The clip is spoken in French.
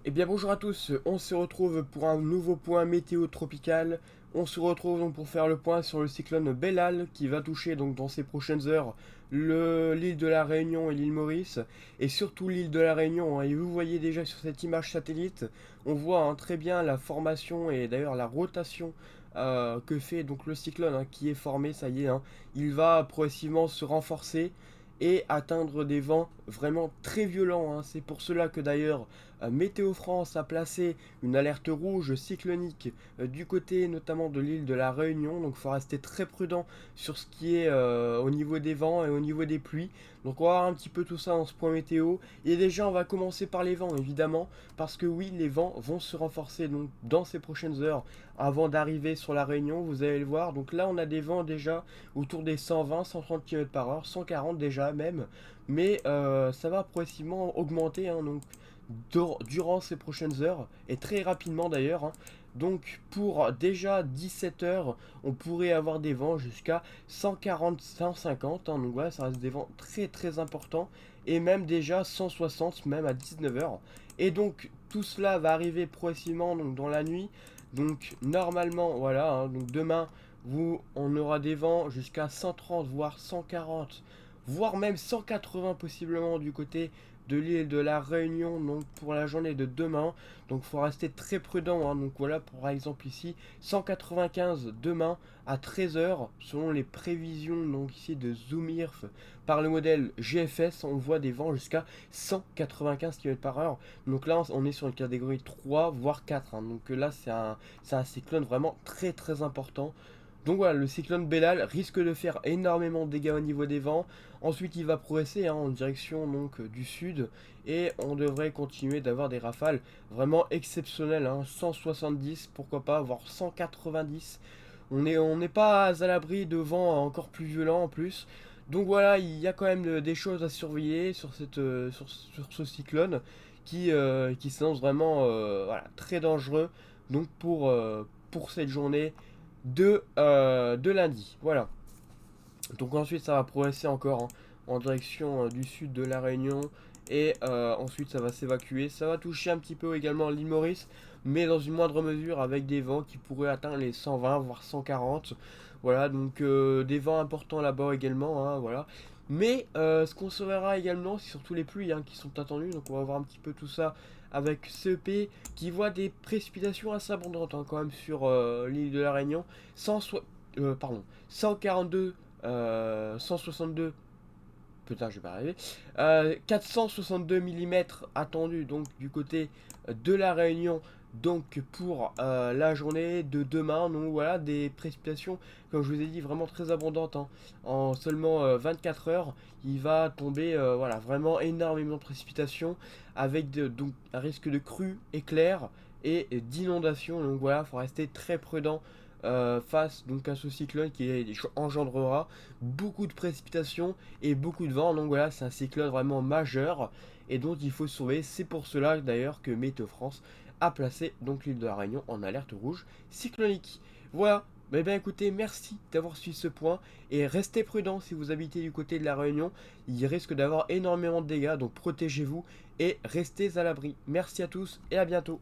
Eh bien bonjour à tous, on se retrouve pour un nouveau point météo tropical. On se retrouve donc pour faire le point sur le cyclone Bellal qui va toucher donc dans ces prochaines heures l'île de la Réunion et l'île Maurice et surtout l'île de la Réunion, hein. Et vous voyez déjà sur cette image satellite, on voit très bien la formation et d'ailleurs la rotation que fait donc le cyclone, qui est formé, ça y est, il va progressivement se renforcer et atteindre des vents vraiment très violents, hein. C'est pour cela que d'ailleurs Météo France a placé une alerte rouge cyclonique du côté notamment de l'île de la Réunion. Donc il faut rester très prudent sur ce qui est au niveau des vents et au niveau des pluies. Donc on va voir un petit peu tout ça dans ce point météo. Et déjà on va commencer par les vents évidemment. Parce que oui, les vents vont se renforcer donc, dans ces prochaines heures avant d'arriver sur la Réunion. Vous allez le voir. Donc là on a des vents déjà autour des 120, 130 km par heure, 140 déjà même. Mais ça va progressivement augmenter, donc durant ces prochaines heures, et très rapidement d'ailleurs, hein. Donc pour déjà 17 heures, on pourrait avoir des vents jusqu'à 140, 150, donc voilà, ça reste des vents très très importants, et même déjà 160, même à 19 heures. Et donc tout cela va arriver progressivement donc, dans la nuit. Donc normalement, voilà, donc demain, on aura des vents jusqu'à 130, voire 140, voire même 180 possiblement du côté de l'île de la Réunion, donc pour la journée de demain. Donc il faut rester très prudent, hein. Donc voilà, par exemple ici 195 demain à 13 heures selon les prévisions donc ici de Zoomirf par le modèle GFS. On voit des vents jusqu'à 195 km par heure. Donc là on est sur une catégorie 3 voire 4, hein. Donc là c'est un cyclone vraiment très très important. Donc voilà, le cyclone Bellal risque de faire énormément de dégâts au niveau des vents. Ensuite, il va progresser, en direction donc du sud, et on devrait continuer d'avoir des rafales vraiment exceptionnelles, 170, pourquoi pas, voire 190. On n'est pas à l'abri de vents encore plus violents en plus. Donc voilà, il y a quand même des choses à surveiller sur ce cyclone qui s'annonce vraiment voilà, très dangereux. Donc pour cette journée de lundi. Voilà. Donc ensuite ça va progresser encore, en direction du sud de la Réunion. Et ensuite ça va s'évacuer. Ça va toucher un petit peu également l'île Maurice, mais dans une moindre mesure avec des vents qui pourraient atteindre les 120 voire 140. Voilà, donc des vents importants là-bas également, voilà. Mais ce qu'on se verra également, c'est surtout les pluies, qui sont attendues. Donc on va voir un petit peu tout ça avec CEP qui voit des précipitations assez abondantes, quand même sur l'île de la Réunion. 100 pardon, 142, 162, putain je vais pas arriver, 462 mm attendus donc du côté de la Réunion, donc pour la journée de demain. Donc voilà, des précipitations comme je vous ai dit vraiment très abondantes, en seulement 24 heures il va tomber voilà, vraiment énormément de précipitations avec donc un risque de crue, éclair et d'inondation. Donc voilà, il faut rester très prudent face donc à ce cyclone qui engendrera beaucoup de précipitations et beaucoup de vent. Donc voilà, c'est un cyclone vraiment majeur et dont il faut surveiller. C'est pour cela d'ailleurs que Météo France a placé donc l'île de la Réunion en alerte rouge cyclonique. Voilà. Eh bien écoutez, merci d'avoir suivi ce point et restez prudent si vous habitez du côté de la Réunion. Il risque d'avoir énormément de dégâts, donc protégez-vous et restez à l'abri. Merci à tous et à bientôt.